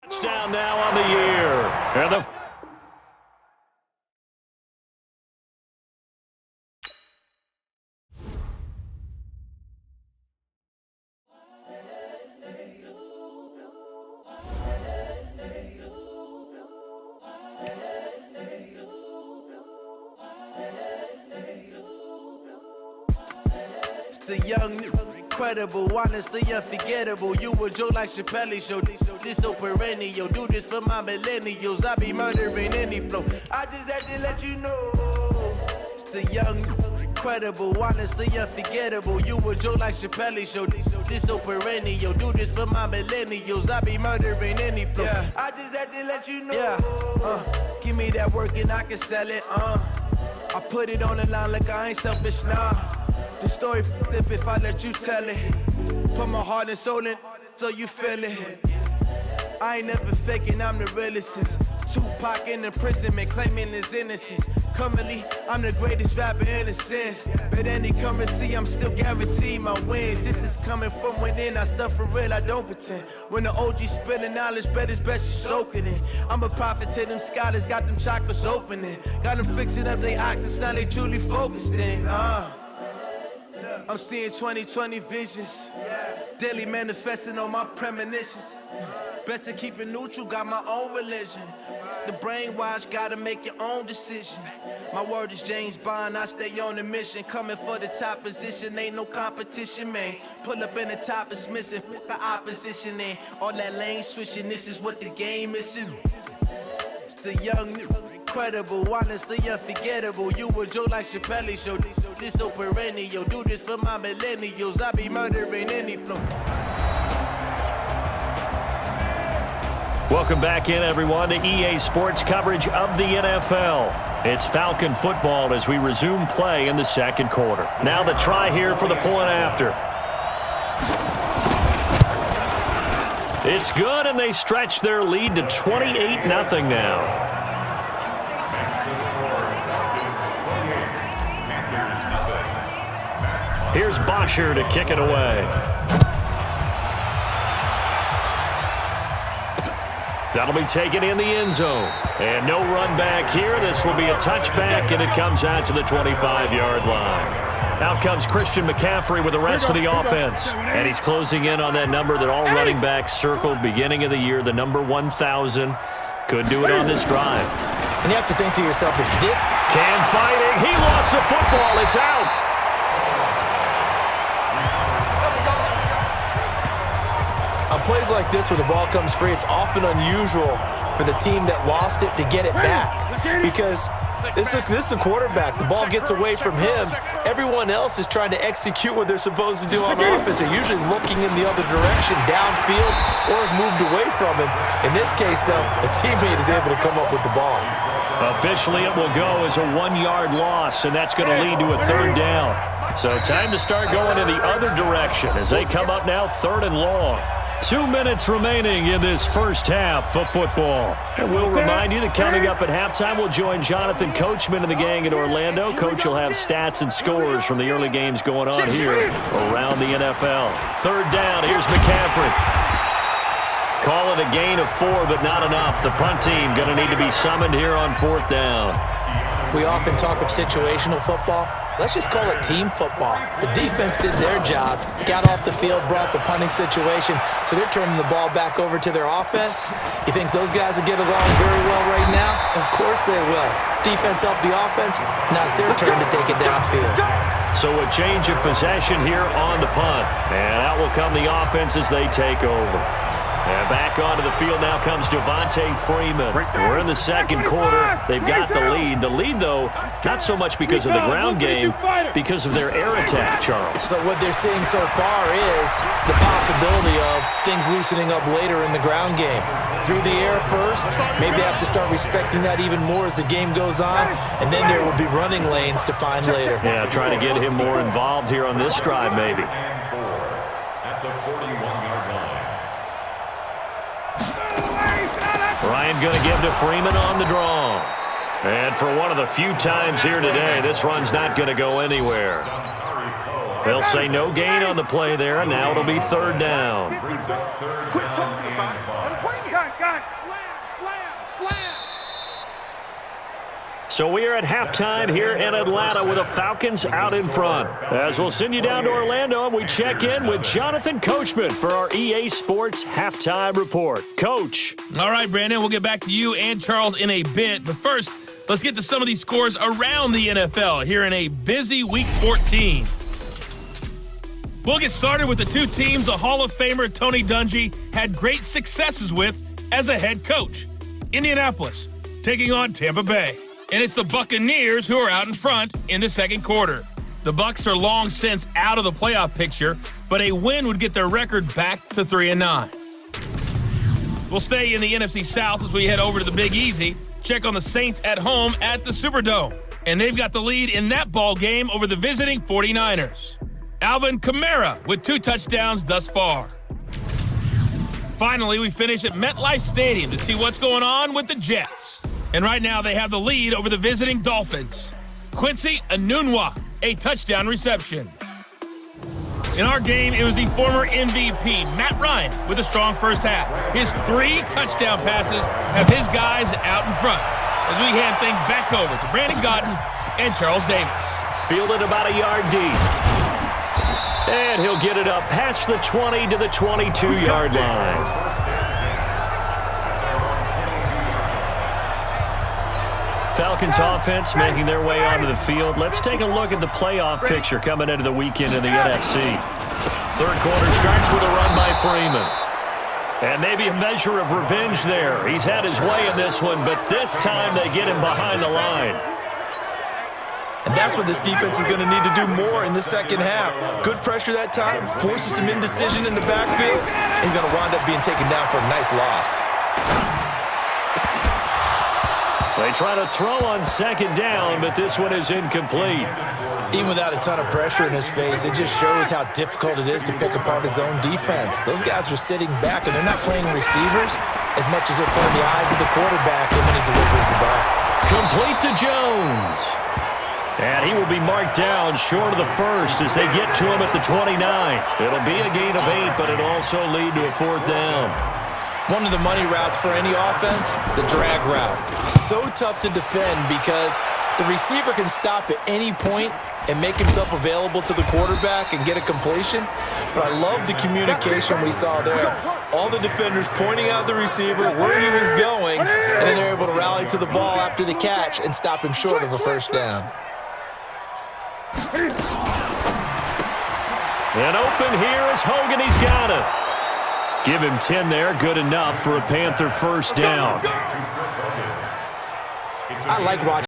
Touchdown now on the year. And the The young, incredible, honestly unforgettable. You a Joe like Chappelle show. This so perennial. Do this for my millennials. I be murdering any flow. I just had to let you know. It's the young, incredible, honestly unforgettable. You a Joe like Chappelle show. This so perennial. Do this for my millennials. I be murdering any flow. Yeah. I just had to let you know. Yeah. Give me that work and I can sell it. I put it on the line like I ain't selfish, nah. The story flip if I let you tell it. Put my heart and soul in so you feel it. I ain't never faking, I'm the realest since Tupac in imprisonment, claiming his innocence. Currently, I'm the greatest rapper in a sense. But any currency, I'm still guaranteed my wins. This is coming from within, I stuff for real, I don't pretend. When the OG spilling knowledge, bet it's best you soak it in. I'm a prophet to them scholars, got them chakras opening. Got them fixing up they octaves, now they truly focused in. I'm seeing 2020 visions, daily manifesting on my premonitions. Best to keep it neutral, got my own religion. The brainwash, gotta make your own decision. My word is James Bond, I stay on the mission. Coming for the top position, ain't no competition, man. Pull up in the top, it's missing, the opposition ain't. All that lane switching, this is what the game is. It's the young, incredible, honestly unforgettable. You a Joe like Chappelle show. This so perennial. Do this for my millennials. I be murdering any flow. welcome back in, everyone, to EA Sports coverage of the NFL. It's Falcon football as we resume play in the second quarter. Now the try here for the point after. It's good, and they stretch their lead to 28-0 now. Here's Bosher to kick it away. That'll be taken in the end zone. And no run back here. This will be a touchback, and it comes out to the 25-yard line. Out comes Christian McCaffrey with the rest of the offense. And he's closing in on that number that all running backs circled beginning of the year, the number 1,000. Could do it on this drive. And you have to think to yourself, if this... Can fighting. He lost the football. It's out. On plays like this where the ball comes free, it's often unusual for the team that lost it to get it back. Because this is the quarterback. The ball gets away from him. Everyone else is trying to execute what they're supposed to do on offense. They're usually looking in the other direction, downfield, or have moved away from him. In this case, though, a teammate is able to come up with the ball. Officially, it will go as a 1-yard loss, and that's going to lead to a third down. So time to start going in the other direction as they come up now 3rd and long. 2 minutes remaining in this first half of football. And we'll remind you that coming up at halftime, we'll join Jonathan Coachman and the gang in Orlando. Coach will have stats and scores from the early games going on here around the NFL. 3rd down, here's McCaffrey. Call it a gain of 4, but not enough. The punt team going to need to be summoned here on 4th down. We often talk of situational football. Let's just call it team football. The defense did their job, got off the field, brought the punting situation, so they're turning the ball back over to their offense. You think those guys will get along very well right now? Of course they will. Defense helped the offense. Now it's their turn to take it downfield. So a change of possession here on the punt. And out will come the offense as they take over. And back onto the field now comes Devontae Freeman. We're in the second quarter. They've got the lead. The lead, though, not so much because of the ground game, because of their air attack, Charles. So what they're seeing so far is the possibility of things loosening up later in the ground game. Through the air first, maybe they have to start respecting that even more as the game goes on, and then there will be running lanes to find later. Yeah, trying to get him more involved here on this drive, maybe. Ryan going to give to Freeman on the draw. And for one of the few times here today, this run's not going to go anywhere. They'll say no gain on the play there, and now it'll be third down. Quit talking about it. Wing it. Slam. So we are at halftime here in Atlanta with the Falcons out in front. As we'll send you down to Orlando, and we check in with Jonathan Coachman for our EA Sports Halftime Report. Coach. All right, Brandon, we'll get back to you and Charles in a bit. But first, let's get to some of these scores around the NFL here in a busy Week 14. We'll get started with the two teams a Hall of Famer Tony Dungy had great successes with as a head coach. Indianapolis taking on Tampa Bay. And it's the Buccaneers who are out in front in the second quarter. The Bucs are long since out of the playoff picture, but a win would get their record back to 3-9. We'll stay in the NFC South as we head over to the Big Easy. Check on the Saints at home at the Superdome. And they've got the lead in that ball game over the visiting 49ers. Alvin Kamara with 2 touchdowns thus far. Finally, we finish at MetLife Stadium to see what's going on with the Jets. And right now, they have the lead over the visiting Dolphins. Quincy Enunwa, a touchdown reception. In our game, it was the former MVP, Matt Ryan, with a strong first half. His 3 touchdown passes have his guys out in front as we hand things back over to Brandon Godden and Charles Davis. Fielded about a yard deep. And he'll get it up past the 20 to the 22-yard line. Falcons offense making their way onto the field. Let's take a look at the playoff picture coming into the weekend in the NFC. Third quarter starts with a run by Freeman. And maybe a measure of revenge there. He's had his way in this one, but this time they get him behind the line. And that's what this defense is going to need to do more in the second half. Good pressure that time, forces some indecision in the backfield. He's going to wind up being taken down for a nice loss. They try to throw on second down, but this one is incomplete. Even without a ton of pressure in his face, it just shows how difficult it is to pick apart his own defense. Those guys are sitting back, and they're not playing receivers as much as they're playing the eyes of the quarterback when he delivers the ball. Complete to Jones. And he will be marked down short of the first as they get to him at the 29. It'll be a gain of 8, but it'll also lead to a fourth down. One of the money routes for any offense, the drag route. So tough to defend because the receiver can stop at any point and make himself available to the quarterback and get a completion. But I love the communication we saw there. All the defenders pointing out the receiver, where he was going, and then they're able to rally to the ball after the catch and stop him short of a first down. And open here is Hogan. He's got it. Give him 10 there. Good enough for a Panther first down. I like watching